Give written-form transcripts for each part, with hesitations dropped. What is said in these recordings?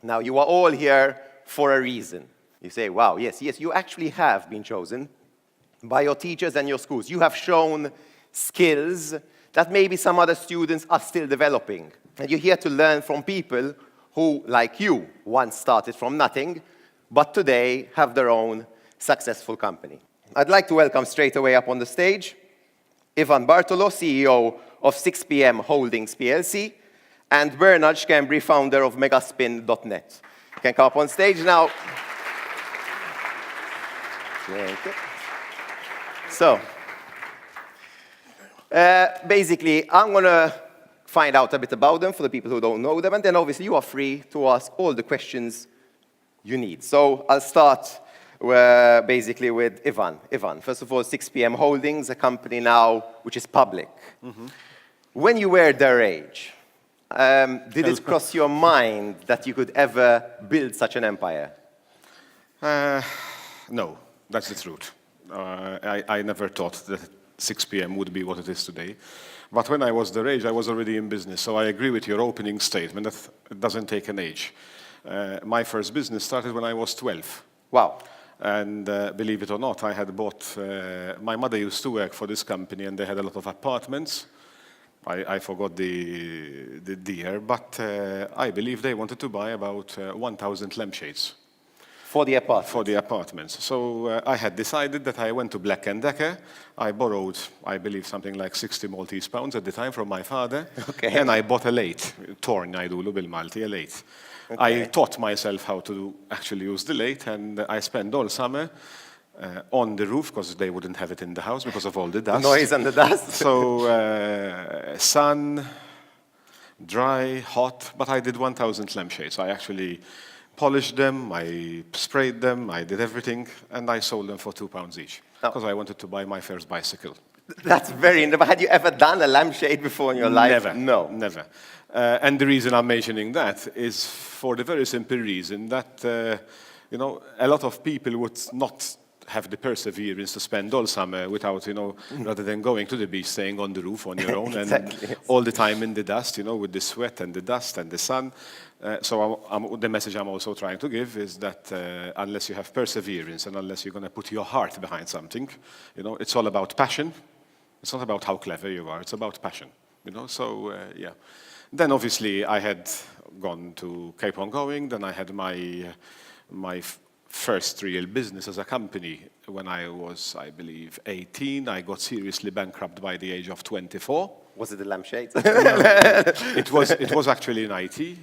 Now, you are all here for a reason. You say, wow, yes, you actually have been chosen by your teachers and your schools. You have shown skills that maybe some other students are still developing. And you're here to learn from people who, like you, once started from nothing, but today have their own successful company. I'd like to welcome straight away up on the stage Ivan Bartolo, CEO of 6PM Holdings PLC, and Bernard Schembri, founder of Megaspin.net. You can come up on stage now. Thank you. So, basically, I'm going to find out a bit about them for the people who don't know them, and then obviously you are free to ask all the questions you need. So I'll start basically with Ivan. Ivan, first of all, 6PM Holdings, a company now which is public. Mm-hmm. When you were their age, did it cross your mind that you could ever build such an empire? No, that's the truth. I never thought that 6PM would be what it is today. But when I was their age, I was already in business. So I agree with your opening statement that it doesn't take an age. My first business started when I was 12. Wow. And believe it or not, I had bought, my mother used to work for this company and they had a lot of apartments. I forgot the year, but I believe they wanted to buy about 1,000 lampshades. For the apartments? For the apartments. So I had decided that I went to Black & Decker. I borrowed, I believe, something like 60 Maltese pounds at the time from my father. Okay. And I bought a lathe, torn, jgħidulu bil-Malti, a lathe. Okay. I taught myself how to actually use the lathe, and I spent all summer on the roof, because they wouldn't have it in the house because of all the dust. The noise and the dust. So sun, dry, hot, but I did 1,000 lampshades. I actually polished them, I sprayed them, I did everything, and I sold them for £2 each, because I wanted to buy my first bicycle. That's very interesting. Had you ever done a lampshade before in your life? Never. No. Never. And the reason I'm mentioning that is for the very simple reason that, you know, a lot of people would not have the perseverance to spend all summer without, you know, rather than going to the beach, staying on the roof on your own Exactly. and all the time in the dust, you know, with the sweat and the dust and the sun. So the message I'm also trying to give is that unless you have perseverance and unless you're going to put your heart behind something, you know, it's all about passion. It's not about how clever you are, it's about passion, you know, so yeah. Then obviously I had gone to keep on going, then I had my first real business as a company when I was, I believe, 18. I got seriously bankrupt by the age of 24. Was it the lampshades? It was actually in IT.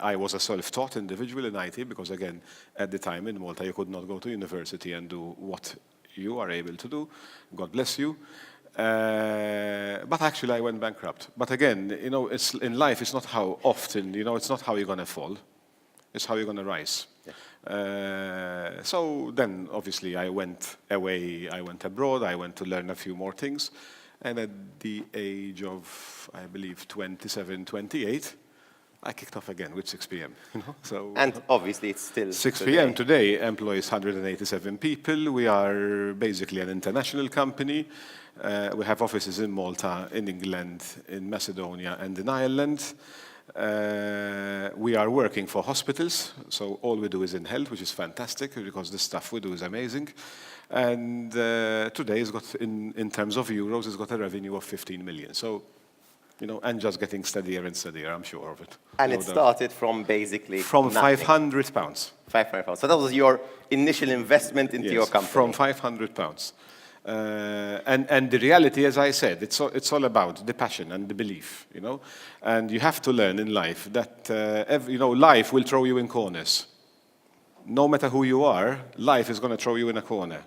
I was a self-taught individual in IT because, again, at the time in Malta, you could not go to university and do what you are able to do. God bless you. But actually, I went bankrupt. But again, you know, it's, in life, it's not how often, you know, it's not how you're going to fall. It's how you're going to rise. Yeah. So then, obviously, I went away, I went abroad, I went to learn a few more things. And at the age of, I believe, 27, 28, I kicked off again with 6PM. You know? So, and obviously, it's still 6PM today employs 187 people. We are basically an international company. We have offices in Malta, in England, in Macedonia, and in Ireland. We are working for hospitals, so all we do is in health, which is fantastic because the stuff we do is amazing. And today it's got, in terms of euros, it's got a revenue of 15 million. So, you know, and just getting steadier and steadier, I'm sure of it. And it started from basically from nothing. £500. £500. So that was your initial investment into your company. From £500. And the reality, as I said, it's all about the passion and the belief, you know. And you have to learn in life that, you know, life will throw you in corners. No matter who you are, life is going to throw you in a corner.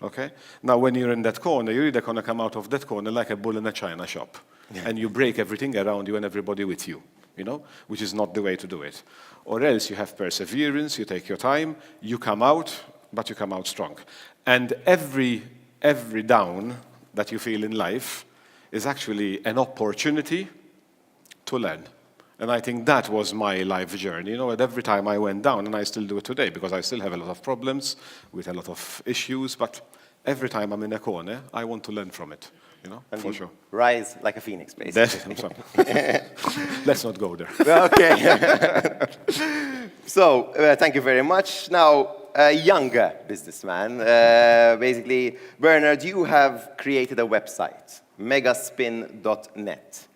Okay? Now, when you're in that corner, you're either going to come out of that corner like a bull in a china shop. Yeah. And you break everything around you and everybody with you, you know, which is not the way to do it. Or else you have perseverance, you take your time, you come out, but you come out strong. And every down that you feel in life is actually an opportunity to learn. And I think that was my life journey. You know, and every time I went down, and I still do it today, because I still have a lot of problems with a lot of issues, but every time I'm in a corner, I want to learn from it. you know, And for you sure. rise like a phoenix, basically. Let's not go there. Okay. So, thank you very much. Now, a younger businessman, basically, Bernard, you have created a website, megaspin.net.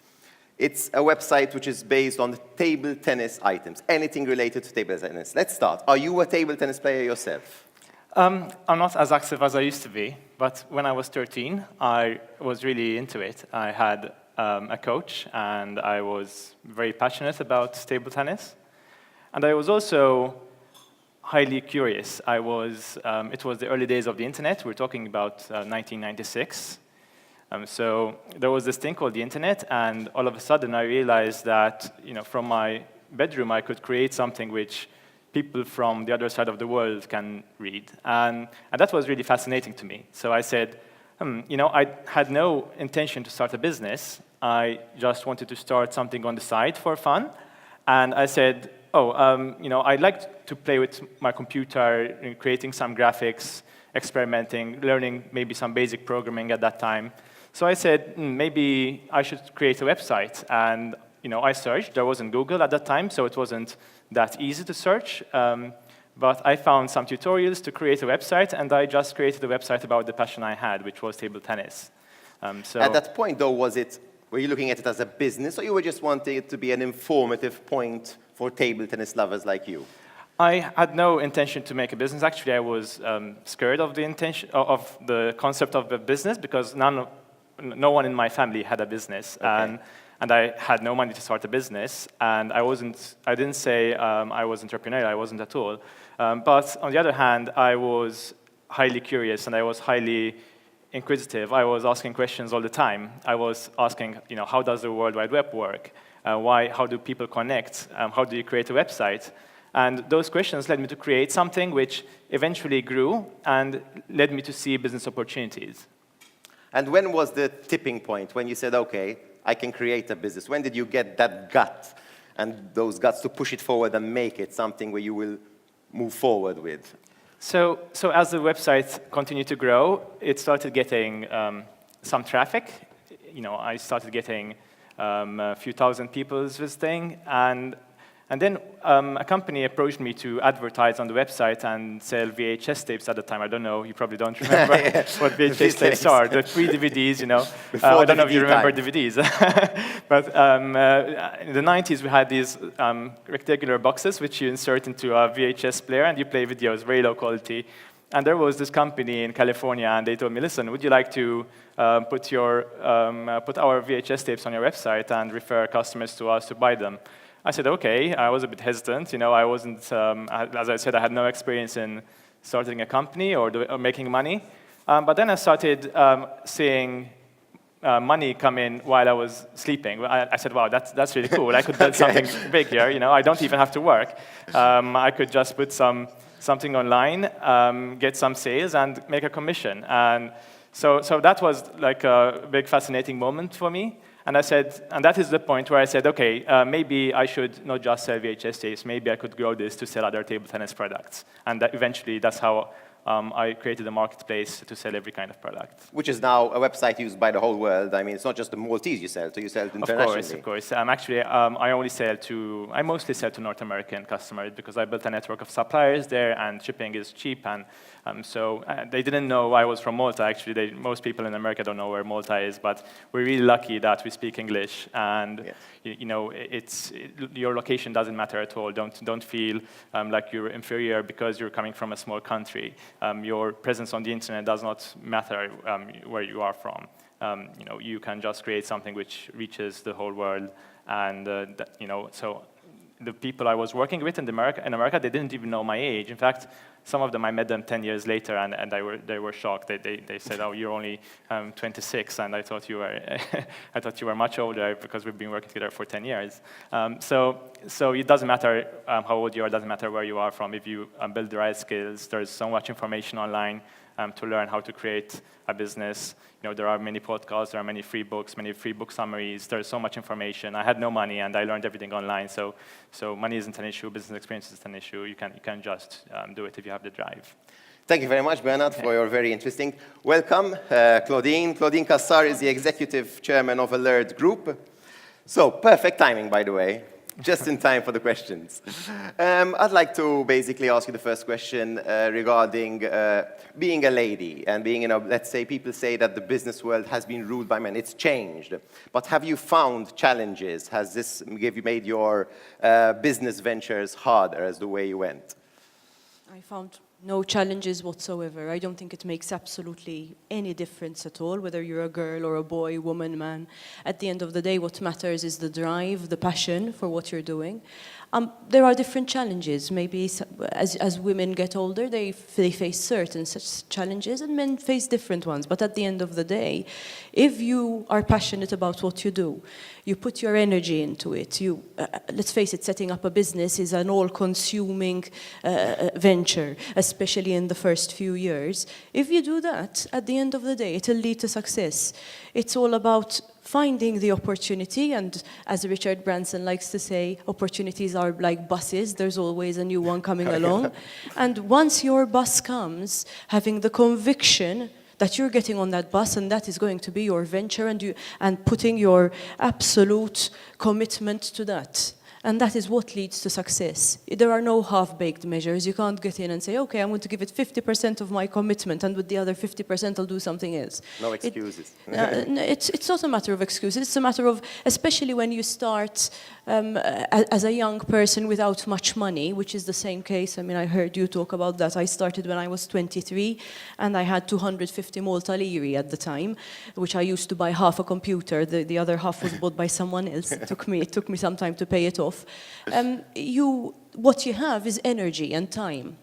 It's a website which is based on table tennis items, anything related to table tennis. Let's start. Are you a table tennis player yourself? I'm not as active as I used to be, but when I was 13, I was really into it. I had a coach, and I was very passionate about table tennis. And I was also highly curious. It was the early days of the internet. We're talking about 1996. So there was this thing called the internet, and all of a sudden I realized that, from my bedroom I could create something which people from the other side of the world can read. And that was really fascinating to me. So I said, I had no intention to start a business. I just wanted to start something on the side for fun. And I said, I'd like to play with my computer, creating some graphics, experimenting, learning maybe some basic programming at that time. So I said, maybe I should create a website. And I searched. There wasn't Google at that time, so it wasn't that easy to search. But I found some tutorials to create a website, and I just created a website about the passion I had, which was table tennis. At that point, though, were you looking at it as a business, or you were just wanting it to be an informative point for table tennis lovers like you? I had no intention to make a business. Actually, I was scared of the concept of a business, because no one in my family had a business. Okay. And I had no money to start a business, and I didn't say I was entrepreneurial. I wasn't at all. But on the other hand, I was highly curious, and I was highly inquisitive. I was asking questions all the time. I was asking, how does the World Wide Web work? How do people connect? How do you create a website? And those questions led me to create something which eventually grew and led me to see business opportunities. And when was the tipping point when you said, okay, I can create a business? When did you get that gut and those guts to push it forward and make it something where you will move forward with? So as the website continued to grow, it started getting some traffic. I started getting a few thousand people visiting, and then a company approached me to advertise on the website and sell VHS tapes at the time. I don't know, you probably don't remember what VHS tapes are. The pre-DVDs, I don't know if you remember DVDs. But in the 90s, we had these rectangular boxes which you insert into a VHS player and you play videos, very low quality. And there was this company in California, and they told me, listen, would you like to put our VHS tapes on your website and refer customers to us to buy them? I said, okay. I was a bit hesitant. I wasn't, as I said, I had no experience in starting a company or making money. But then I started seeing money come in while I was sleeping. I said, wow, that's really cool. I could build something big here. I don't even have to work. I could just put something online, get some sales, and make a commission. And so that was like a big, fascinating moment for me. And I said, and that is the point where I said, okay, maybe I should not just sell VHS tapes. Maybe I could grow this to sell other table tennis products. And eventually, that's how I created a marketplace to sell every kind of product. Which is now a website used by the whole world. I mean, it's not just the Maltese you sell, so you sell it internationally. Of course. Actually, I mostly sell to North American customers because I built a network of suppliers there, and shipping is cheap. And so they didn't know I was from Malta. Actually, most people in America don't know where Malta is, but we're really lucky that we speak English. And yes. Your location doesn't matter at all. Don't feel like you're inferior because you're coming from a small country. Your presence on the internet does not matter where you are from. You can just create something which reaches the whole world, and so the people I was working with in America, they didn't even know my age. In fact, some of them I met them 10 years later, and they were shocked. They said, "Oh, you're only 26," and I thought you were much older because we've been working together for 10 years. So it doesn't matter how old you are, it doesn't matter where you are from. If you build the right skills, there's so much information online to learn how to create a business. There are many podcasts, there are many free books, many free book summaries. There's so much information. I had no money, and I learned everything online. So money isn't an issue. Business experience isn't an issue. You can just do it if you have the drive. Thank you very much, Bernard, for your very interesting. Welcome, Claudine. Claudine Cassar is the executive chairman of Alert Group. So, perfect timing, by the way. Just in time for the questions. I'd like to basically ask you the first question regarding being a lady and being, let's say people say that the business world has been ruled by men. It's changed. But have you found challenges? Has this made your business ventures harder as the way you went? I found no challenges whatsoever. I don't think it makes absolutely any difference at all, whether you're a girl or a boy, woman, man. At the end of the day, what matters is the drive, the passion for what you're doing. There are different challenges. Maybe as women get older, they face certain such challenges, and men face different ones. But at the end of the day, if you are passionate about what you do, you put your energy into it. Let's face it, setting up a business is an all-consuming venture, especially in the first few years. If you do that, at the end of the day, it'll lead to success. It's all about finding the opportunity, and as Richard Branson likes to say, opportunities are like buses. There's always a new one coming along. And once your bus comes, having the conviction that you're getting on that bus and that is going to be your venture, and putting your absolute commitment to that. And that is what leads to success. There are no half-baked measures. You can't get in and say, okay, I'm going to give it 50% of my commitment, and with the other 50% I'll do something else. No excuses. It's not a matter of excuses. It's a matter of, especially when you start as a young person without much money, which is the same case. I mean, I heard you talk about that. I started when I was 23, and I had 250 Malta liri at the time, which I used to buy half a computer. The other half was bought by someone else. It took me some time to pay it off. What you have is energy and time.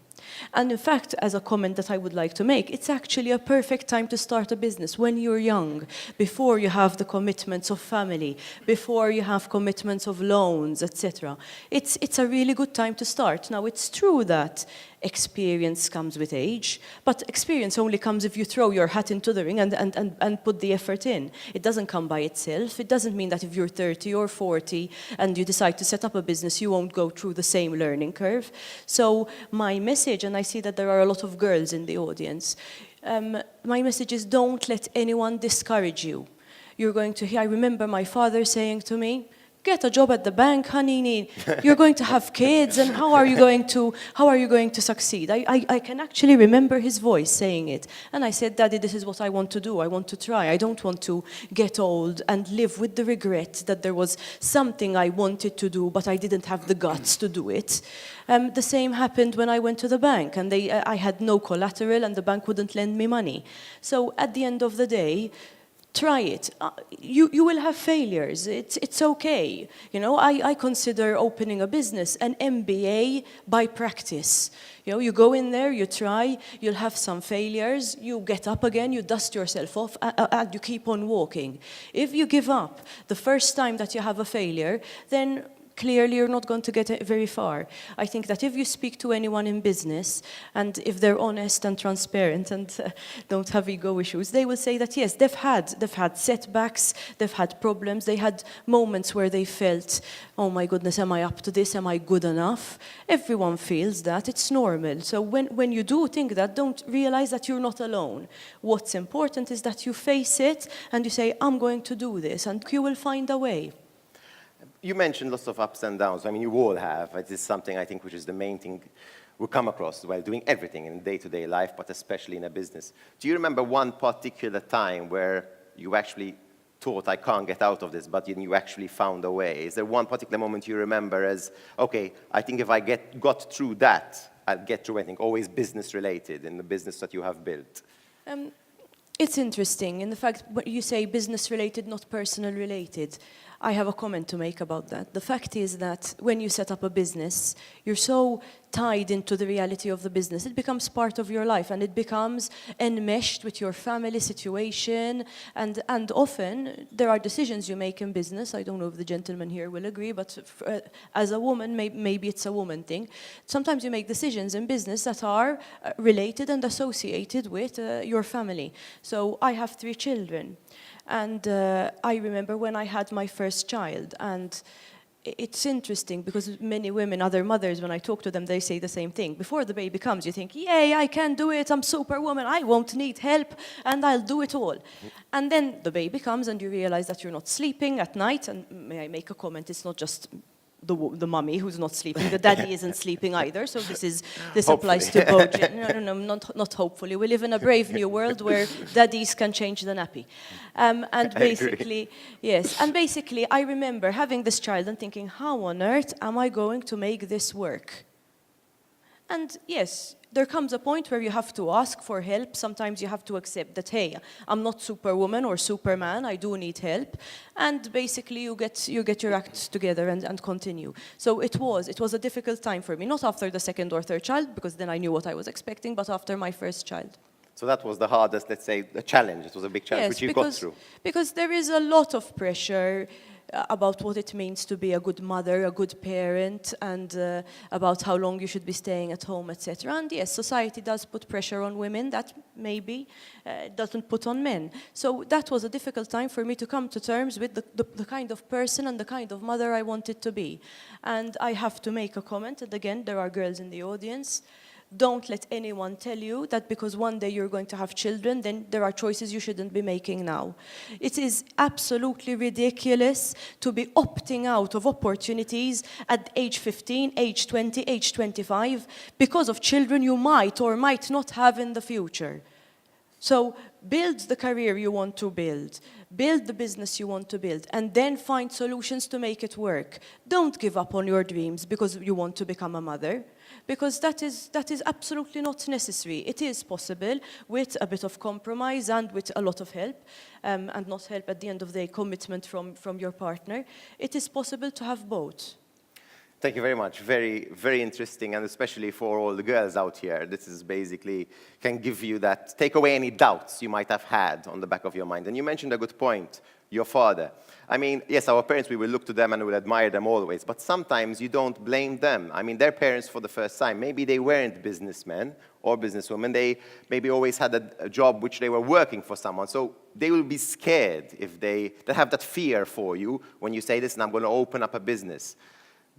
And in fact, as a comment that I would like to make, it's actually a perfect time to start a business when you're young, before you have the commitments of family, before you have commitments of loans, etc. It's a really good time to start. Now, it's true that experience comes with age, but experience only comes if you throw your hat into the ring and put the effort in. It doesn't come by itself. It doesn't mean that if you're 30 or 40 and you decide to set up a business, you won't go through the same learning curve. So my message, and I see that there are a lot of girls in the audience, my message is don't let anyone discourage you. You're going to hear, I remember my father saying to me, get a job at the bank, honey. You're going to have kids, and how are you going to succeed? I can actually remember his voice saying it. And I said, Daddy, this is what I want to do. I want to try. I don't want to get old and live with the regret that there was something I wanted to do, but I didn't have the guts to do it. The same happened when I went to the bank, and I had no collateral, and the bank wouldn't lend me money. So at the end of the day, try it. You will have failures. It's okay. You know, I consider opening a business an MBA by practice. You know, you go in there, you try, you'll have some failures, you get up again, you dust yourself off, and you keep on walking. If you give up the first time that you have a failure, then clearly you're not going to get very far. I think that if you speak to anyone in business, and if they're honest and transparent and don't have ego issues, they will say that yes, they've had setbacks, they've had problems, they had moments where they felt, oh my goodness, am I up to this? Am I good enough? Everyone feels that. It's normal. So when you do think that, don't realize that you're not alone. What's important is that you face it and you say, I'm going to do this, and you will find a way. You mentioned lots of ups and downs. I mean, you all have. It is something, I think, which is the main thing we come across while doing everything in day-to-day life, but especially in a business. Do you remember one particular time where you actually thought, I can't get out of this, but you actually found a way? Is there one particular moment you remember as, okay, I think if I got through that, I'll get through anything, always business-related in the business that you have built? It's interesting in the fact you say business-related, not personal-related. I have a comment to make about that. The fact is that when you set up a business, you're so tied into the reality of the business. It becomes part of your life, and it becomes enmeshed with your family situation. And often, there are decisions you make in business. I don't know if the gentleman here will agree, but as a woman, maybe it's a woman thing. Sometimes you make decisions in business that are related and associated with your family. So I have 3 children. And I remember when I had my first child, and it's interesting because many women, other mothers, when I talk to them, they say the same thing. Before the baby comes, you think, yay, I can do it, I'm superwoman, I won't need help, and I'll do it all. And then the baby comes and you realize that you're not sleeping at night, and may I make a comment, it's not just the mummy who's not sleeping, the daddy isn't sleeping either, so this applies to both. No, not hopefully. We live in a brave new world where daddies can change the nappy. And basically, yes, and basically I remember having this child and thinking, how on earth am I going to make this work? And yes, there comes a point where you have to ask for help. Sometimes you have to accept that, hey, I'm not Superwoman or Superman, I do need help. And basically you get your act together and continue. So it was a difficult time for me, not after the second or third child, because then I knew what I was expecting, but after my first child. So that was the hardest, let's say, the challenge. It was a big challenge which you got through. Because there is a lot of pressure about what it means to be a good mother, a good parent, and about how long you should be staying at home, etc. And yes, society does put pressure on women that maybe doesn't put on men. So that was a difficult time for me to come to terms with the kind of person and the kind of mother I wanted to be. And I have to make a comment, and again, there are girls in the audience. Don't let anyone tell you that because one day you're going to have children, then there are choices you shouldn't be making now. It is absolutely ridiculous to be opting out of opportunities at age 15, age 20, age 25 because of children you might or might not have in the future. So build the career you want to build the business you want to build, and then find solutions to make it work. Don't give up on your dreams because you want to become a mother, because that is absolutely not necessary. It is possible with a bit of compromise and with a lot of help, and not help at the end of the day, commitment from your partner. It is possible to have both. Thank you very much. Very, very interesting, and especially for all the girls out here, this is basically, can give you that, take away any doubts you might have had on the back of your mind. And you mentioned a good point, your father. I mean, yes, our parents, we will look to them and we will admire them always, but sometimes you don't blame them. I mean, their parents for the first time, maybe they weren't businessmen or businesswomen, they maybe always had a job which they were working for someone, so they will be scared if they have that fear for you when you say, listen, I'm going to open up a business.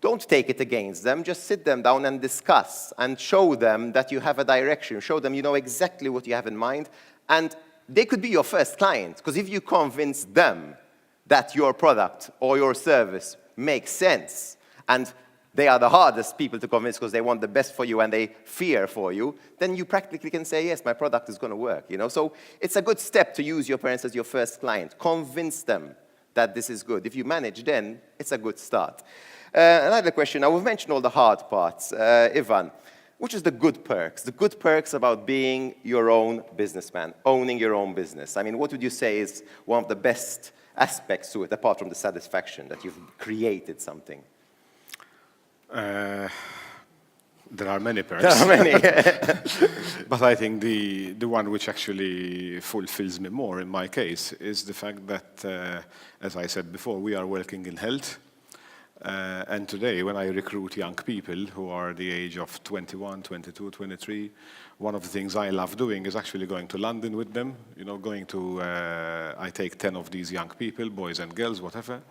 Don't take it against them, just sit them down and discuss and show them that you have a direction, show them you know exactly what you have in mind, and they could be your first client, because if you convince them that your product or your service makes sense, and they are the hardest people to convince because they want the best for you and they fear for you, then you practically can say, yes, my product is going to work, you know? So it's a good step to use your parents as your first client. Convince them that this is good. If you manage, then it's a good start. Another question, now we've mentioned all the hard parts. Ivan, which is the good perks about being your own businessman, owning your own business? I mean, what would you say is one of the best aspects to it, apart from the satisfaction that you've created something? There are many perks. There are many. But I think the one which actually fulfills me more in my case is the fact that, as I said before, we are working in health. And today, when I recruit young people who are the age of 21, 22, 23, one of the things I love doing is actually going to London with them. You know, I take 10 of these young people, boys and girls, whatever.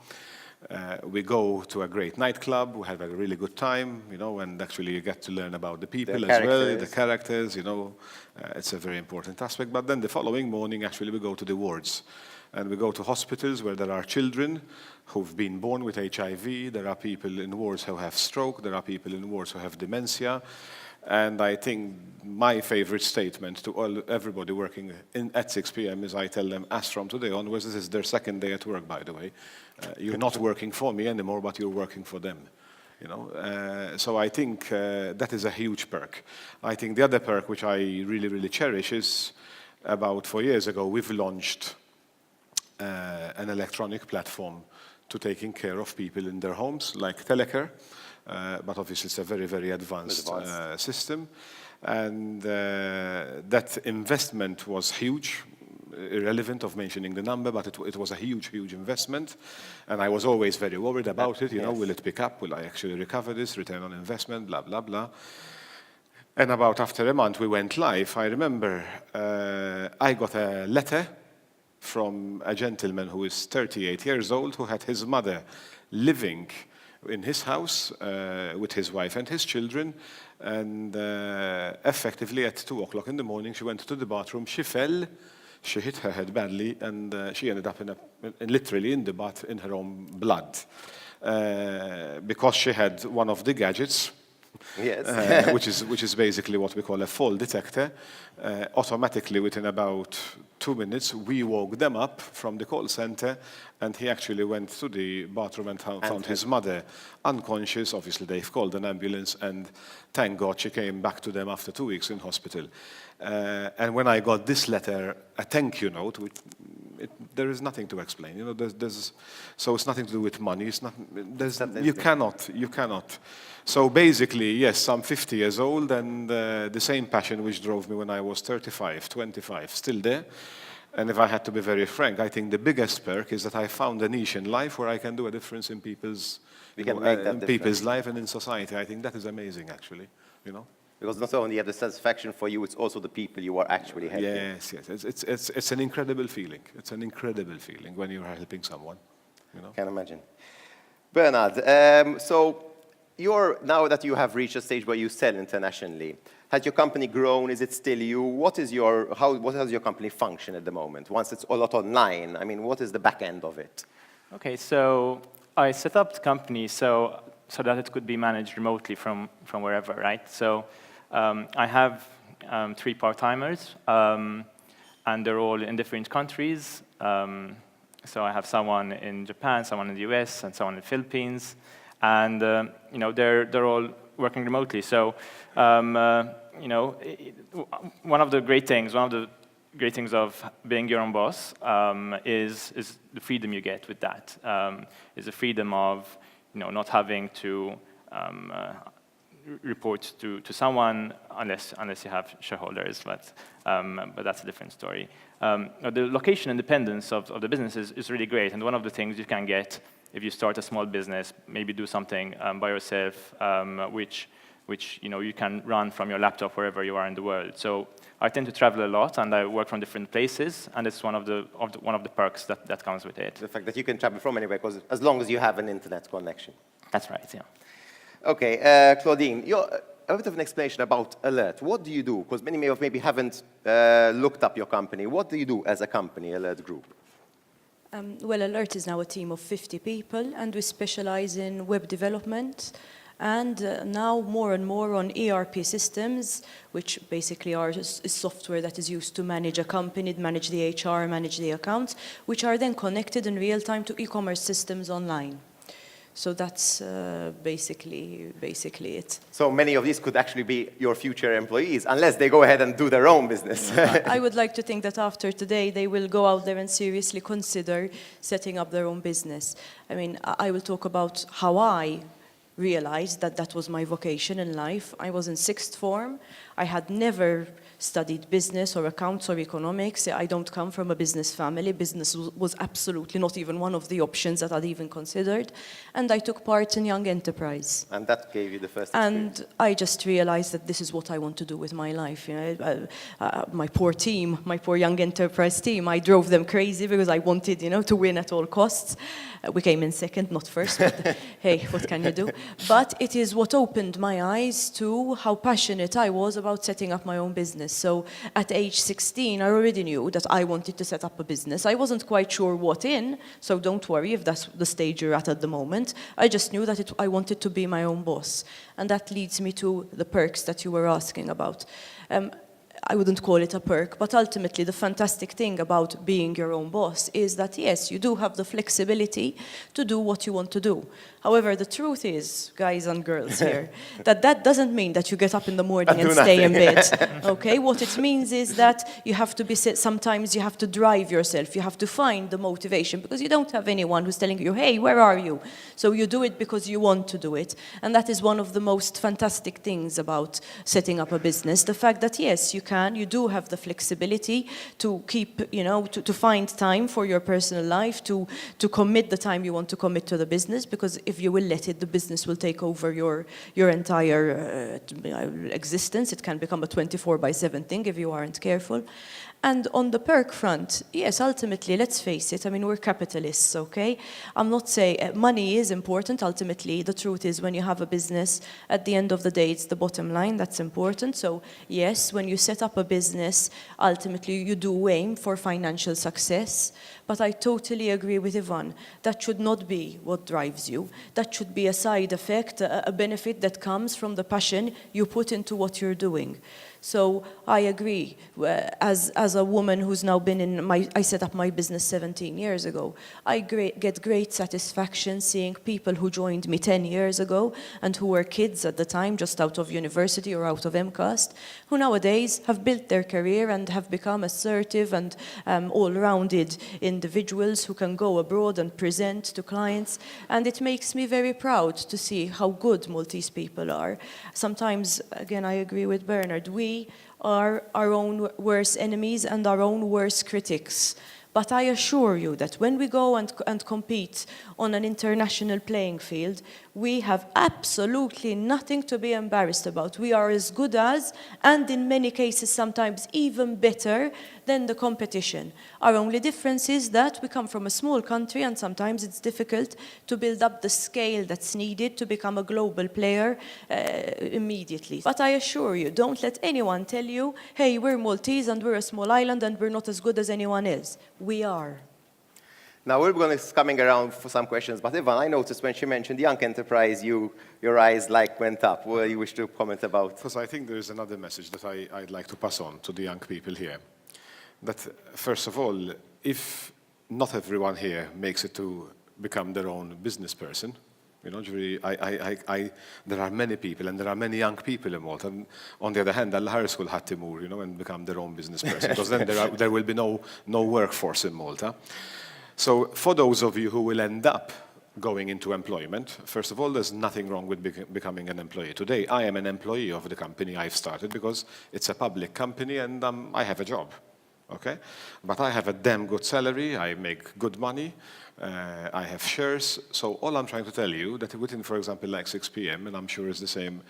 We go to a great nightclub, we have a really good time, you know, and actually you get to learn about the people as well, the characters, you know. It's a very important aspect. But then the following morning, actually, we go to the wards. And we go to hospitals where there are children who've been born with HIV, there are people in wards who have stroke, there are people in wards who have dementia. And I think my favorite statement to everybody working at 6 p.m. is I tell them, as from today onwards, this is their second day at work, by the way. You're not working for me anymore, but you're working for them. You know, so I think that is a huge perk. I think the other perk, which I really, really cherish, is about 4 years ago, we've launched an electronic platform to taking care of people in their homes, like telecare, but obviously it's a very, very advanced system. And that investment was huge, irrelevant of mentioning the number, but it was a huge, huge investment. And I was always very worried about it, you know, will it pick up, will I actually recover this, return on investment, blah, blah, blah. And about after a month we went live. I remember I got a letter from a gentleman who is 38 years old, who had his mother living in his house with his wife and his children. And effectively at 2 o'clock in the morning, she went to the bathroom, she fell, she hit her head badly, and she ended up literally in the bath in her own blood. Because she had one of the gadgets, Yes. which is basically what we call a fall detector. Automatically, within about 2 minutes, we woke them up from the call center, and he actually went to the bathroom and found his mother unconscious. Obviously, they've called an ambulance, and thank God she came back to them after 2 weeks in hospital. And when I got this letter, a thank you note, there is nothing to explain. You know, so it's nothing to do with money. It's not. You cannot. So basically, yes, I'm 50 years old, and the same passion which drove me when I was 35, 25, still there. And if I had to be very frank, I think the biggest perk is that I found a niche in life where I can do a difference in people's life and in society. I think that is amazing, actually. You know. Because not only you have the satisfaction for you, it's also the people you are actually helping. Yes. It's an incredible feeling. It's an incredible feeling when you are helping someone. You know. Can imagine. Bernard, so now that you have reached a stage where you sell internationally, has your company grown? Is it still you? What does your company function at the moment? Once it's a lot online, I mean, what is the back end of it? Okay, so I set up the company so that it could be managed remotely from wherever, right? So I have 3 part-timers, and they're all in different countries. So I have someone in Japan, someone in the US, and someone in the Philippines, and you know, they're all working remotely. So you know, one of the great things of being your own boss is the freedom you get with that. Is the freedom of, you know, not having to report to someone unless you have shareholders, but that's a different story. The location independence of the business is really great, and one of the things you can get if you start a small business, maybe do something by yourself, which you know, you can run from your laptop wherever you are in the world. So I tend to travel a lot, and I work from different places, and it's one of the perks that comes with it. The fact that you can travel from anywhere, because as long as you have an internet connection. That's right, yeah. Okay, Claudine, a bit of an explanation about Alert. What do you do? Because many maybe haven't looked up your company. What do you do as a company, Alert Group? Well, Alert is now a team of 50 people, and we specialize in web development, and now more and more on ERP systems, which basically are software that is used to manage a company, manage the HR, manage the accounts, which are then connected in real time to e-commerce systems online. So that's basically it. So many of these could actually be your future employees, unless they go ahead and do their own business. I would like to think that after today, they will go out there and seriously consider setting up their own business. I mean, I will talk about how I realized that that was my vocation in life. I was in 6th form. I had never studied business or accounts or economics. I don't come from a business family. Business was absolutely not even one of the options that I'd even considered. And I took part in Young Enterprise. And that gave you the first experience. And I just realized that this is what I want to do with my life. You know, my poor team, my poor Young Enterprise team, I drove them crazy because I wanted, you know, to win at all costs. We came in 2nd, not 1st, but hey, what can you do? But it is what opened my eyes to how passionate I was about setting up my own business. So at age 16, I already knew that I wanted to set up a business. I wasn't quite sure what in, so don't worry if that's the stage you're at the moment. I just knew that I wanted to be my own boss. And that leads me to the perks that you were asking about. I wouldn't call it a perk, but ultimately the fantastic thing about being your own boss is that, yes, you do have the flexibility to do what you want to do. However, the truth is, guys and girls here, that doesn't mean that you get up in the morning and stay in bed. Okay? What it means is that you have to be, sometimes you have to drive yourself. You have to find the motivation because you don't have anyone who's telling you, hey, where are you? So you do it because you want to do it. And that is one of the most fantastic things about setting up a business. The fact that, yes, you do have the flexibility to keep, you know, to find time for your personal life, to commit the time you want to commit to the business, because if you will let it, the business will take over your entire existence. It can become a 24/7 thing if you aren't careful. And on the perk front, yes, ultimately, let's face it, I mean, we're capitalists, okay? I'm not saying money is important, ultimately. The truth is, when you have a business, at the end of the day, it's the bottom line that's important. So, yes, when you set up a business, ultimately, you do aim for financial success. But I totally agree with Ivan. That should not be what drives you. That should be a side effect, a benefit that comes from the passion you put into what you're doing. So I agree. As a woman who's now been I set up my business 17 years ago. I get great satisfaction seeing people who joined me 10 years ago and who were kids at the time, just out of university or out of MCAST, who nowadays have built their career and have become assertive and all-rounded individuals who can go abroad and present to clients. And it makes me very proud to see how good Maltese people are. Sometimes, again, I agree with Bernard, we are our own worst enemies and our own worst critics. But I assure you that when we go and compete on an international playing field, we have absolutely nothing to be embarrassed about. We are as good as, and in many cases sometimes even better than the competition. Our only difference is that we come from a small country and sometimes it's difficult to build up the scale that's needed to become a global player immediately. But I assure you, don't let anyone tell you, hey, we're Maltese and we're a small island and we're not as good as anyone else. We are. Now we're going to coming around for some questions, but Ivan, I noticed when she mentioned young enterprise, your eyes like went up. What do you wish to comment about? Because I think there is another message that I'd like to pass on to the young people here. That first of all, if not everyone here makes it to become their own business person, you know, there are many people and there are many young people in Malta. And on the other hand, Al-Harris will have to move, you know, and become their own business person, because then there will be no workforce in Malta. So for those of you who will end up going into employment, first of all, there's nothing wrong with becoming an employee. Today, I am an employee of the company I've started because it's a public company and I have a job, okay? But I have a damn good salary, I make good money, I have shares. So all I'm trying to tell you that within, for example, like 6 p.m., and I'm sure it's the same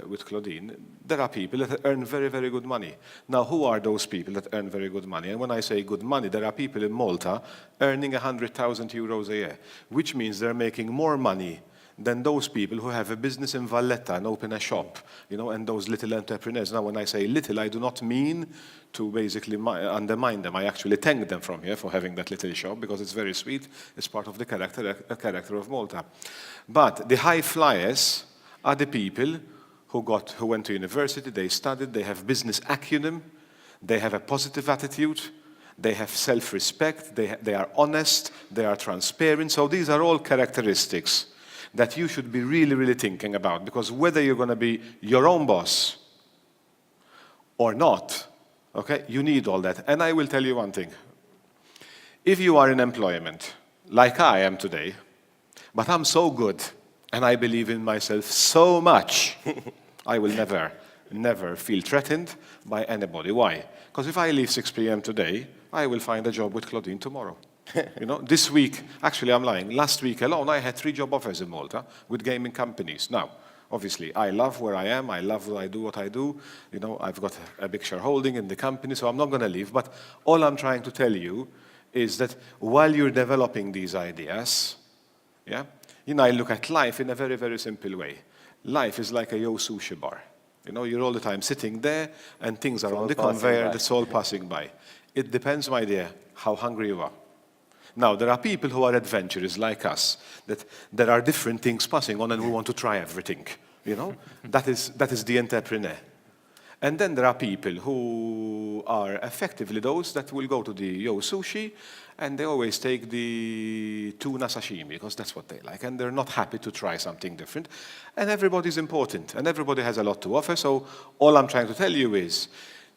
with Claudine, there are people that earn very, very good money. Now, who are those people that earn very good money? And when I say good money, there are people in Malta earning 100,000 euros a year, which means they're making more money than those people who have a business in Valletta and open a shop, you know, and those little entrepreneurs. Now, when I say little, I do not mean to basically undermine them. I actually thank them from here for having that little shop because it's very sweet. It's part of the character of Malta. But the high flyers are the people who went to university, they studied, they have business acumen, they have a positive attitude, they have self-respect, they are honest, they are transparent. So these are all characteristics that you should be really, really thinking about, because whether you're going to be your own boss or not, okay, you need all that. And I will tell you one thing. If you are in employment, like I am today, but I'm so good, and I believe in myself so much, I will never feel threatened by anybody. Why? Because if I leave 6 p.m. today, I will find a job with Claudine tomorrow. You know, this week, actually I'm lying, last week alone I had 3 job offers in Malta with gaming companies. Now, obviously, I love where I am, I love what I do. You know, I've got a big shareholding in the company, so I'm not going to leave. But all I'm trying to tell you is that while you're developing these ideas, yeah, you know, I look at life in a very, very simple way. Life is like a Yo Sushi bar. You know, you're all the time sitting there and things are on the conveyor, that's all passing by. It depends, my dear, how hungry you are. Now, there are people who are adventurous like us, that there are different things passing on and we want to try everything, you know? That is the entrepreneur. And then there are people who are effectively those that will go to the Yo Sushi and they always take the tuna sashimi because that's what they like. And they're not happy to try something different. And everybody's important and everybody has a lot to offer. So all I'm trying to tell you is,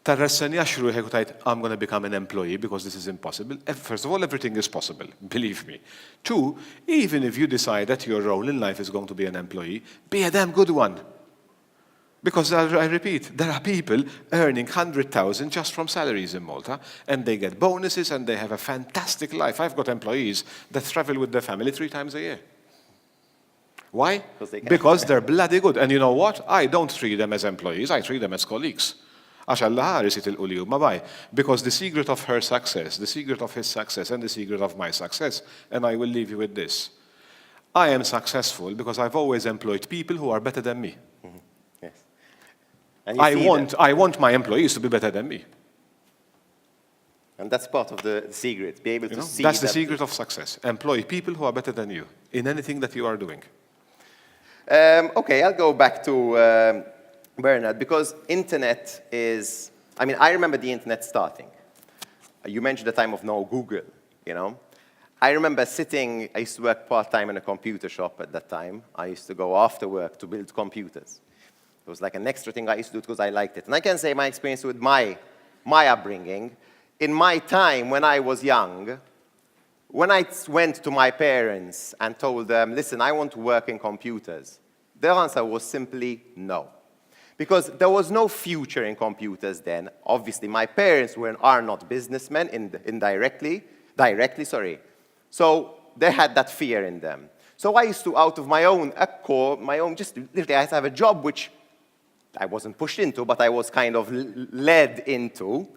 I'm going to become an employee because this is impossible. First of all, everything is possible, believe me. 2, even if you decide that your role in life is going to be an employee, be a damn good one. Because I repeat, there are people earning 100,000 just from salaries in Malta, and they get bonuses and they have a fantastic life. I've got employees that travel with their family 3 times a year. Why? Because they're bloody good. And you know what? I don't treat them as employees, I treat them as colleagues. Għax Alla ħares jitilqu li huma baj. Because the secret of her success, the secret of his success, and the secret of my success, and I will leave you with this. I am successful because I've always employed people who are better than me. Yes. And you see that. I want my employees to be better than me. And that's part of the secret, be able to see That's the that. secret of success. Employ people who are better than you in anything that you are doing. Okay, I'll go back to Bernard, because internet is, I mean, I remember the internet starting. You mentioned the time of no Google, you know. I remember sitting, I used to work part-time in a computer shop at that time. I used to go after work to build computers. It was like an extra thing I used to do because I liked it. And I can say my experience with my upbringing, in my time when I was young, when I went to my parents and told them, listen, I want to work in computers, their answer was simply no. Because there was no future in computers then. Obviously, my parents are not businessmen directly, sorry. So they had that fear in them. So I used to, out of my own accord, just literally, I had to have a job which I wasn't pushed into, but I was kind of led into.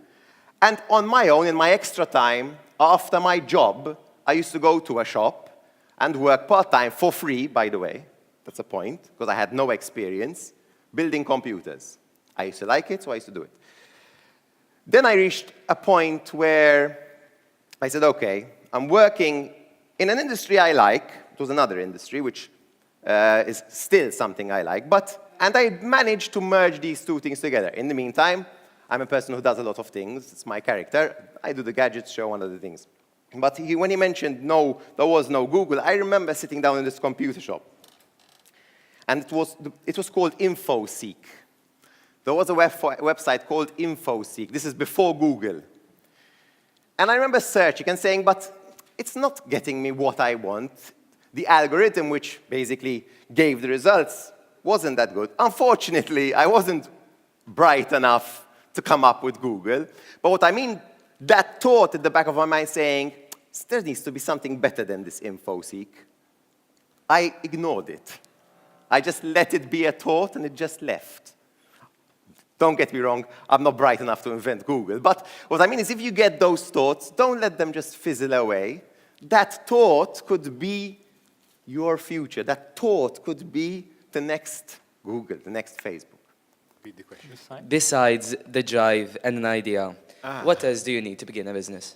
And on my own, in my extra time, after my job, I used to go to a shop and work part-time for free, by the way. That's a point, because I had no experience building computers. I used to like it, so I used to do it. Then I reached a point where I said, okay, I'm working in an industry I like. It was another industry, which is still something I like. And I managed to merge these two things together. In the meantime, I'm a person who does a lot of things. It's my character. I do the gadgets show, one of the things. But when he mentioned no, there was no Google, I remember sitting down in this computer shop. And it was called InfoSeek. There was a website called InfoSeek. This is before Google. And I remember searching and saying, but it's not getting me what I want. The algorithm, which basically gave the results, wasn't that good. Unfortunately, I wasn't bright enough to come up with Google. But what I mean, that thought at the back of my mind saying, there needs to be something better than this InfoSeek. I ignored it. I just let it be a thought, and it just left. Don't get me wrong, I'm not bright enough to invent Google. But what I mean is, if you get those thoughts, don't let them just fizzle away. That thought could be your future. That thought could be the next Google, the next Facebook. Read the question. Besides the drive and an idea, what else do you need to begin a business?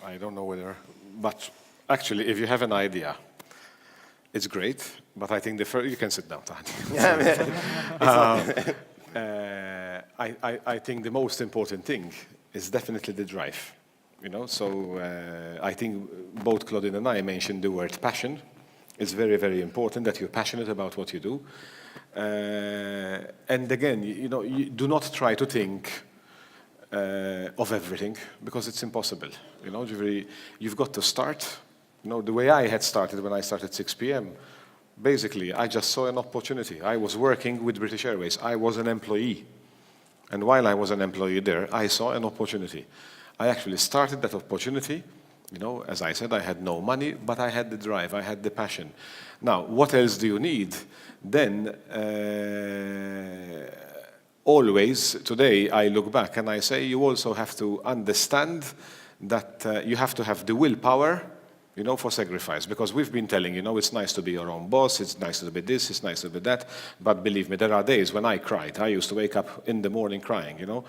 I don't know whether, but actually, if you have an idea, it's great, but I think you can sit down, Tani. I think the most important thing is definitely the drive. You know, so I think both Claudine and I mentioned the word passion. It's very, very important that you're passionate about what you do. And again, you do not try to think of everything, because it's impossible. You know, you've got to start. You know, the way I had started when I started 6 p.m., basically, I just saw an opportunity. I was working with British Airways. I was an employee. And while I was an employee there, I saw an opportunity. I actually started that opportunity. You know, as I said, I had no money, but I had the drive, I had the passion. Now, what else do you need? Then, always, today, I look back and I say, you also have to understand that you have to have the willpower, you know, for sacrifice. Because we've been telling, you know, it's nice to be your own boss, it's nice to be this, it's nice to be that. But believe me, there are days when I cried. I used to wake up in the morning crying, you know.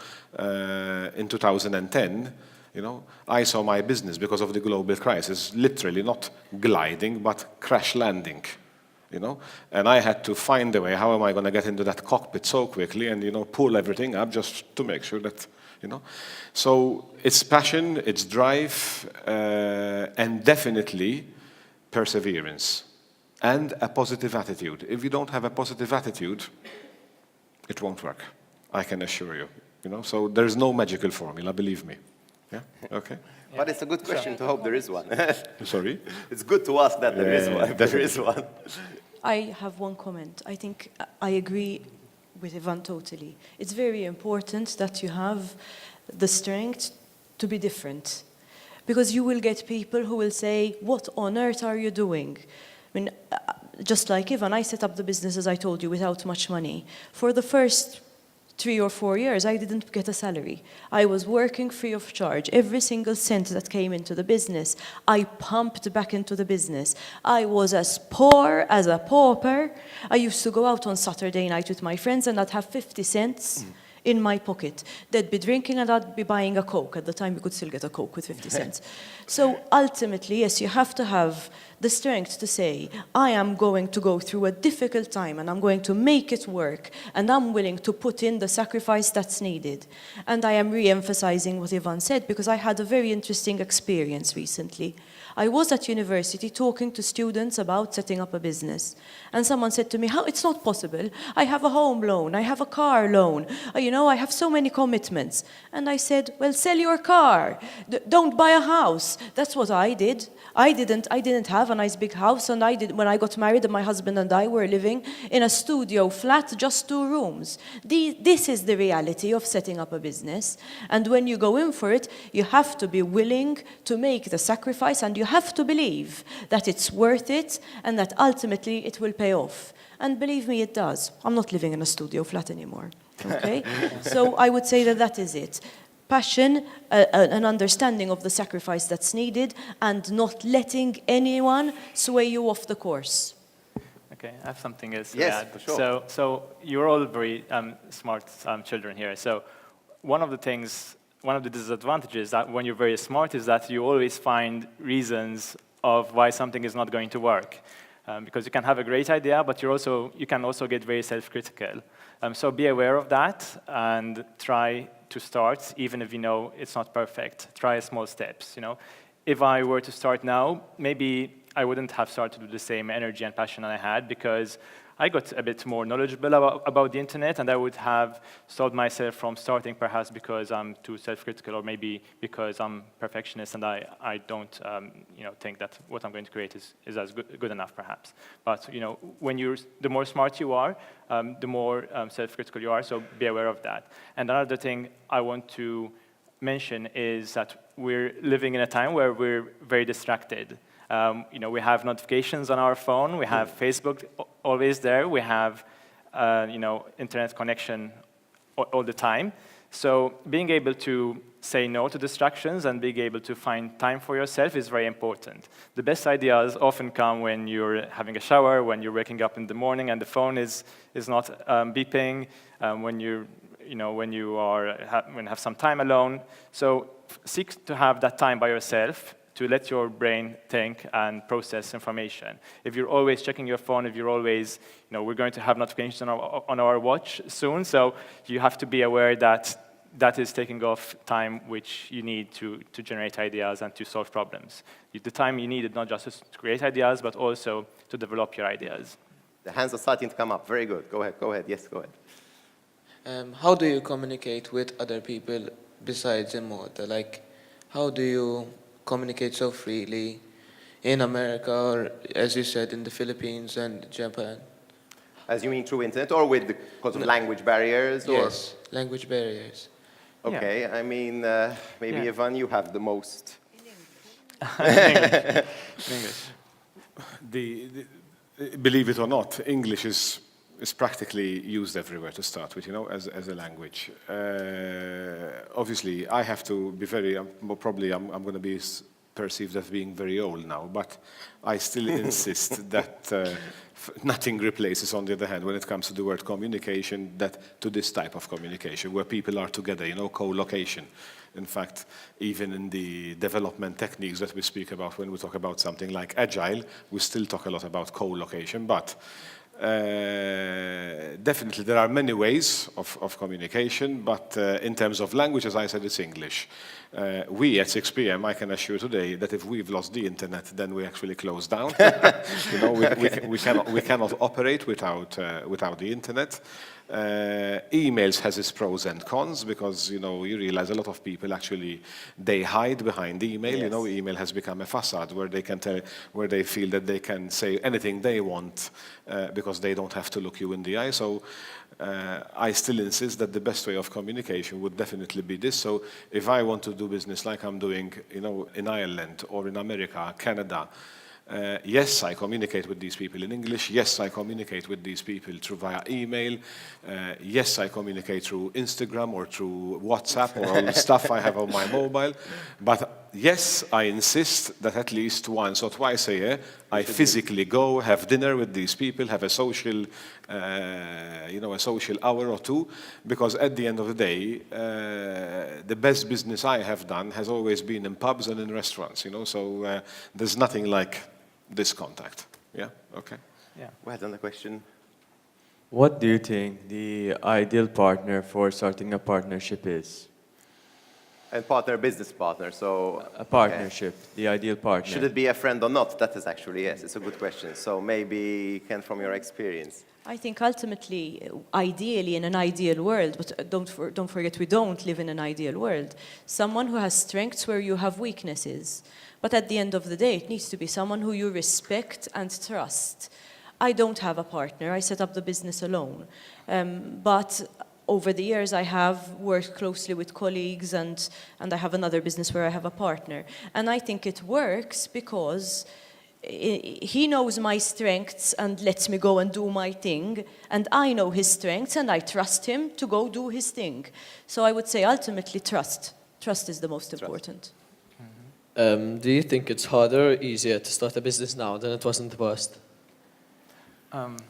In 2010, you know, I saw my business, because of the global crisis, literally not gliding, but crash landing, you know. And I had to find a way, how am I going to get into that cockpit so quickly and, you know, pull everything up just to make sure that, you know. So it's passion, it's drive, and definitely perseverance and a positive attitude. If you don't have a positive attitude, it won't work, I can assure you. You know, so there's no magical formula, believe me. Yeah, okay. But it's a good question to hope there is one. Sorry? It's good to ask that there is one, if there is one. I have one comment. I think I agree with Ivan totally. It's very important that you have the strength to be different. Because you will get people who will say, what on earth are you doing? I mean, just like Ivan, I set up the business, as I told you, without much money. For the first 3 or 4 years, I didn't get a salary. I was working free of charge. Every single cent that came into the business, I pumped back into the business. I was as poor as a pauper. I used to go out on Saturday night with my friends and I'd have 50 cents in my pocket. They'd be drinking and I'd be buying a Coke. At the time, you could still get a Coke with 50 cents. So ultimately, yes, you have to have the strength to say, I am going to go through a difficult time and I'm going to make it work and I'm willing to put in the sacrifice that's needed. And I am re-emphasizing what Yvonne said because I had a very interesting experience recently. I was at university talking to students about setting up a business. And someone said to me, "How? It's not possible. I have a home loan. I have a car loan. I have so many commitments." And I said, "Well, sell your car. Don't buy a house." That's what I did. I didn't have a nice big house, and when I got married, my husband and I were living in a studio flat, just 2 rooms. This is the reality of setting up a business. And when you go in for it, you have to be willing to make the sacrifice, and you have to believe that it's worth it, and that ultimately it will pay off. And believe me, it does. I'm not living in a studio flat anymore. Okay? So I would say that is it. Passion, an understanding of the sacrifice that's needed, and not letting anyone sway you off the course. Okay, I have something else to Yes, add. for sure. So you're all very smart children here. So one of the disadvantages that when you're very smart is that you always find reasons of why something is not going to work. Because you can have a great idea, but you can also get very self-critical. So be aware of that and try to start, even if you know it's not perfect. Try small steps. If I were to start now, maybe I wouldn't have started with the same energy and passion I had because I got a bit more knowledgeable about the internet, and I would have stopped myself from starting perhaps because I'm too self-critical, or maybe because I'm perfectionist and I don't think that what I'm going to create is as good enough perhaps. But the more smart you are, the more self-critical you are, so be aware of that. And another thing I want to mention is that we're living in a time where we're very distracted. We have notifications on our phone. We have Facebook always there. We have, internet connection all the time. So being able to say no to distractions and being able to find time for yourself is very important. The best ideas often come when you're having a shower, when you're waking up in the morning and the phone is not beeping, when you have some time alone. So seek to have that time by yourself, to let your brain think and process information. If you're always checking your phone, if you're always, we're going to have notifications on our watch soon, so you have to be aware that is taking off time which you need to generate ideas and to solve problems. The time you need is not just to create ideas, but also to develop your ideas. The hands are starting to come up. Very good. Go ahead. Yes, go ahead. How do you communicate with other people besides in Malta? Like, how do you communicate so freely in America, or as you said, in the Philippines and Japan? As you mean through internet, or because of language barriers? Or? Yes, language barriers. Okay, I mean, maybe Ivan, you have the most. In English. Believe it or not, English is practically used everywhere to start with, as a language. Obviously, I have to be I'm going to be perceived as being very old now, but I still insist that nothing replaces, on the other hand, when it comes to the word communication, to this type of communication, where people are together, co-location. In fact, even in the development techniques that we speak about when we talk about something like agile, we still talk a lot about co-location, but definitely there are many ways of communication, but in terms of language, as I said, it's English. We at 6 p.m., I can assure today that if we've lost the internet, then we actually close down. We cannot operate without the internet. Emails has its pros and cons because you realize a lot of people actually they hide behind email. Yes. Email has become a facade where they feel that they can say anything they want because they don't have to look you in the eye. So I still insist that the best way of communication would definitely be this. So if I want to do business like I'm doing, in Ireland or in America, Canada, Yes, I communicate with these people in English. Yes, I communicate with these people through via email. Yes, I communicate through Instagram or through WhatsApp or all the stuff I have on my mobile. But yes, I insist that at least once or twice a year, I physically go, have dinner with these people, have a social, a social hour or two, because at the end of the day, the best business I have done has always been in pubs and in restaurants, so there's nothing like this contact. Yeah, okay. Yeah. Well done, the question. What do you think the ideal partner for starting a partnership is? And partner, business partner, so... A partnership, the ideal partner. Should it be a friend or not? That is actually, yes, it's a good question. So maybe, Ken, from your experience. I think ultimately, ideally, in an ideal world, but don't forget we don't live in an ideal world, someone who has strengths where you have weaknesses. But at the end of the day, it needs to be someone who you respect and trust. I don't have a partner. I set up the business alone. But over the years, I have worked closely with colleagues, and I have another business where I have a partner. And I think it works because he knows my strengths and lets me go and do my thing, and I know his strengths and I trust him to go do his thing. So I would say ultimately trust. Trust is the most important. Do you think it's harder or easier to start a business now than it was in the past? Okay,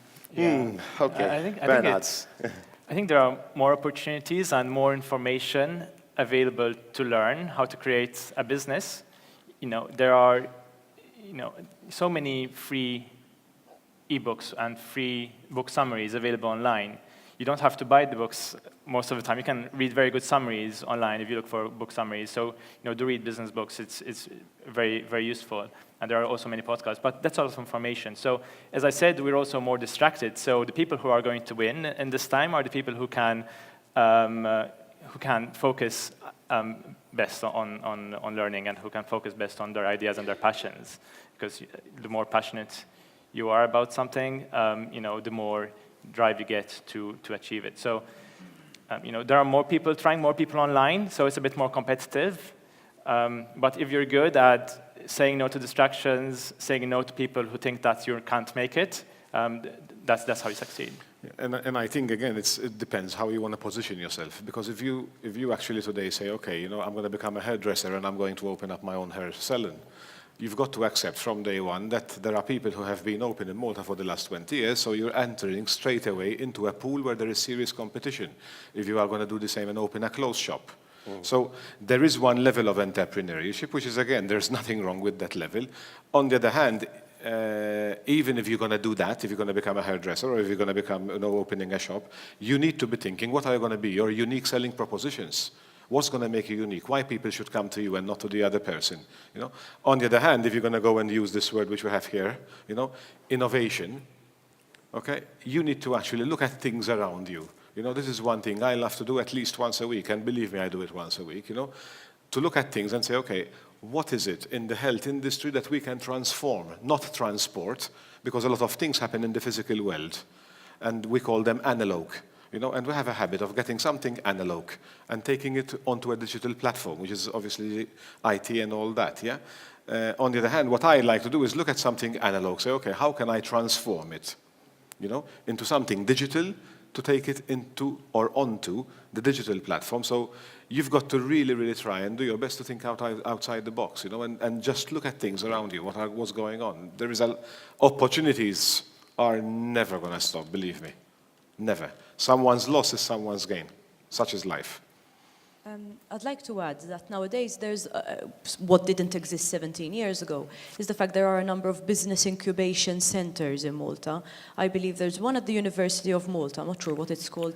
I think there are more opportunities and more information available to learn how to create a business. There are so many free ebooks and free book summaries available online. You don't have to buy the books most of the time. You can read very good summaries online if you look for book summaries. So, do read business books. It's very, very useful. And there are also many podcasts, but that's also information. So, as I said, we're also more distracted. So the people who are going to win in this time are the people who can focus best on learning and who can focus best on their ideas and their passions. Because the more passionate you are about something, the more drive you get to achieve it. So, there are more people trying more people online, so it's a bit more competitive. But if you're good at saying no to distractions, saying no to people who think that you can't make it, that's how you succeed. And I think, again, it depends how you want to position yourself. Because if you actually today say, okay, I'm going to become a hairdresser and I'm going to open up my own hair salon, you've got to accept from day one that there are people who have been open in Malta for the last 20 years, so you're entering straight away into a pool where there is serious competition if you are going to do the same and open a clothes shop. So there is one level of entrepreneurship, which is, again, there's nothing wrong with that level. On the other hand, even if you're going to do that, if you're going to become a hairdresser or if you're going to become, opening a shop, you need to be thinking, what are going to be your unique selling propositions? What's going to make you unique? Why people should come to you and not to the other person? On the other hand, if you're going to go and use this word which we have here, innovation, okay, you need to actually look at things around you. This is one thing I love to do at least once a week, and believe me, I do it once a week, to look at things and say, okay, what is it in the health industry that we can transform, not transport, because a lot of things happen in the physical world, and we call them analog. And we have a habit of getting something analog and taking it onto a digital platform, which is obviously IT and all that, yeah? On the other hand, what I like to do is look at something analog, say, okay, how can I transform it, into something digital to take it into or onto the digital platform? So you've got to really, really try and do your best to think outside the box, and just look at things around you, what's going on. Opportunities are never going to stop, believe me. Never. Someone's loss is someone's gain. Such is life. I'd like to add that nowadays there's what didn't exist 17 years ago is the fact there are a number of business incubation centers in Malta. I believe there's one at the University of Malta. I'm not sure what it's called.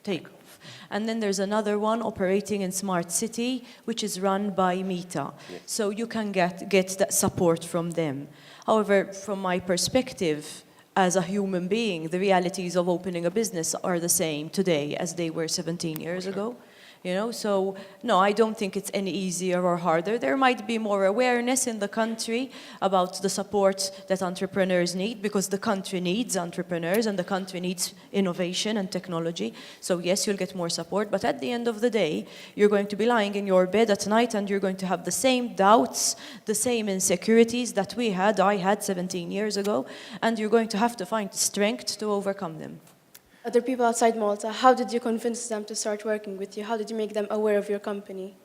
Takeoff. And then there's another one operating in Smart City, which is run by Meta. Yes. So you can get that support from them. However, from my perspective, as a human being, the realities of opening a business are the same today as they were 17 years ago. You know, so no, I don't think it's any easier or harder. There might be more awareness in the country about the support that entrepreneurs need, because the country needs entrepreneurs and the country needs innovation and technology. So yes, you'll get more support, but at the end of the day, you're going to be lying in your bed at night and you're going to have the same doubts, the same insecurities that I had 17 years ago, and you're going to have to find strength to overcome them. Other people outside Malta, how did you convince them to start working with you? How did you make them aware of your company?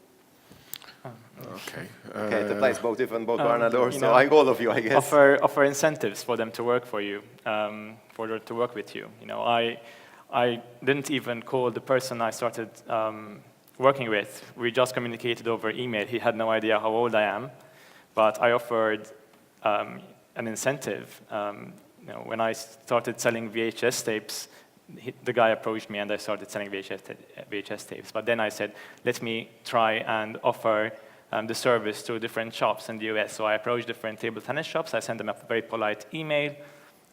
Okay. Okay, it applies both if and both Barnard or you so. know, I all of you, I guess. Offer incentives for them to work for you, for them to work with you. You know, I didn't even call the person I started working with. We just communicated over email. He had no idea how old I am, but I offered an incentive. You know, when I started selling VHS tapes, the guy approached me and I started selling VHS tapes. But then I said, let me try and offer the service to different shops in the US. So I approached different table tennis shops. I sent them a very polite email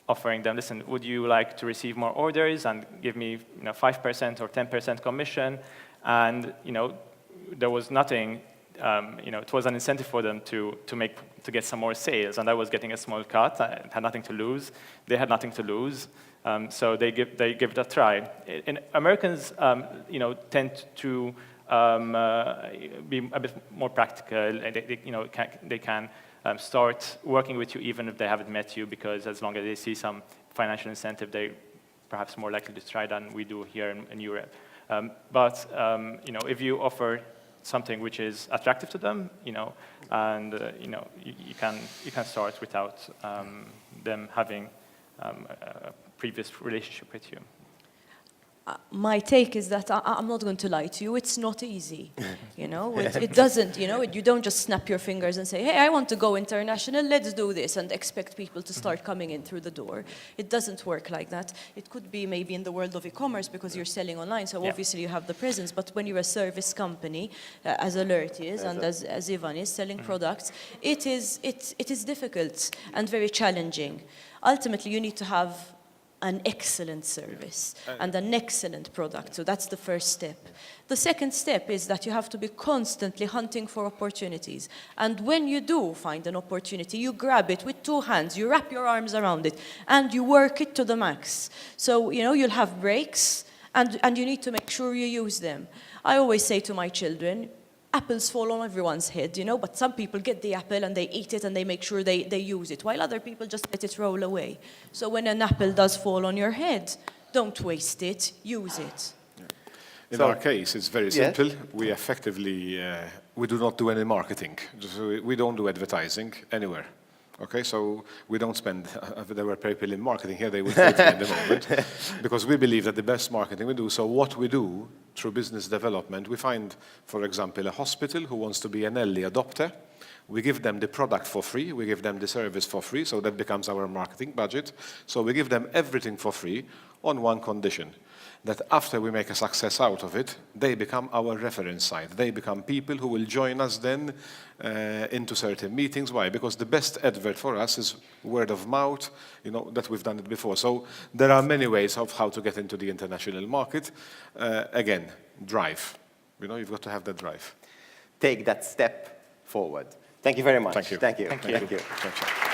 offering them, listen, would you like to receive more orders and give me 5% or 10% commission? And there was nothing, it was an incentive for them to get some more sales. And I was getting a small cut. I had nothing to lose. They had nothing to lose. So they give it a try. Americans, tend to be a bit more practical. They can start working with you even if they haven't met you, because as long as they see some financial incentive, they're perhaps more likely to try than we do here in Europe. But if you offer something which is attractive to them, and you can start without them having a previous relationship with you. My take is that I'm not going to lie to you. It's not easy, It doesn't, You don't just snap your fingers and say, "Hey, I want to go international. Let's do this," and expect people to start coming in through the door. It doesn't work like that. It could be maybe in the world of e-commerce because you're selling online, so obviously you have the presence. But when you're a service company, as Alert is and as Ivan is selling products, it is difficult and very challenging. Ultimately, you need to have an excellent service and an excellent product. So that's the first step. The second step is that you have to be constantly hunting for opportunities. And when you do find an opportunity, you grab it with two hands, you wrap your arms around it, and you work it to the max. So, you'll have breaks, and you need to make sure you use them. I always say to my children, apples fall on everyone's head, but some people get the apple and they eat it and they make sure they use it, while other people just let it roll away. So when an apple does fall on your head, don't waste it, use it. In our case, it's very simple. We effectively, we do not do any marketing. So we don't do advertising anywhere. Okay, so we don't spend, if there were people in marketing here, they would take me in the moment, because we believe that the best marketing we do. So what we do through business development, we find, for example, a hospital who wants to be an early adopter. We give them the product for free, we give them the service for free, so that becomes our marketing budget. So we give them everything for free on one condition, that after we make a success out of it, they become our reference site. They become people who will join us then into certain meetings. Why? Because the best advert for us is word of mouth, that we've done it before. So there are many ways of how to get into the international market. Again, drive. You've got to have that drive. Take that step forward. Thank you very much. Thank you. Thank you. Thank you. Thank you. Thank you.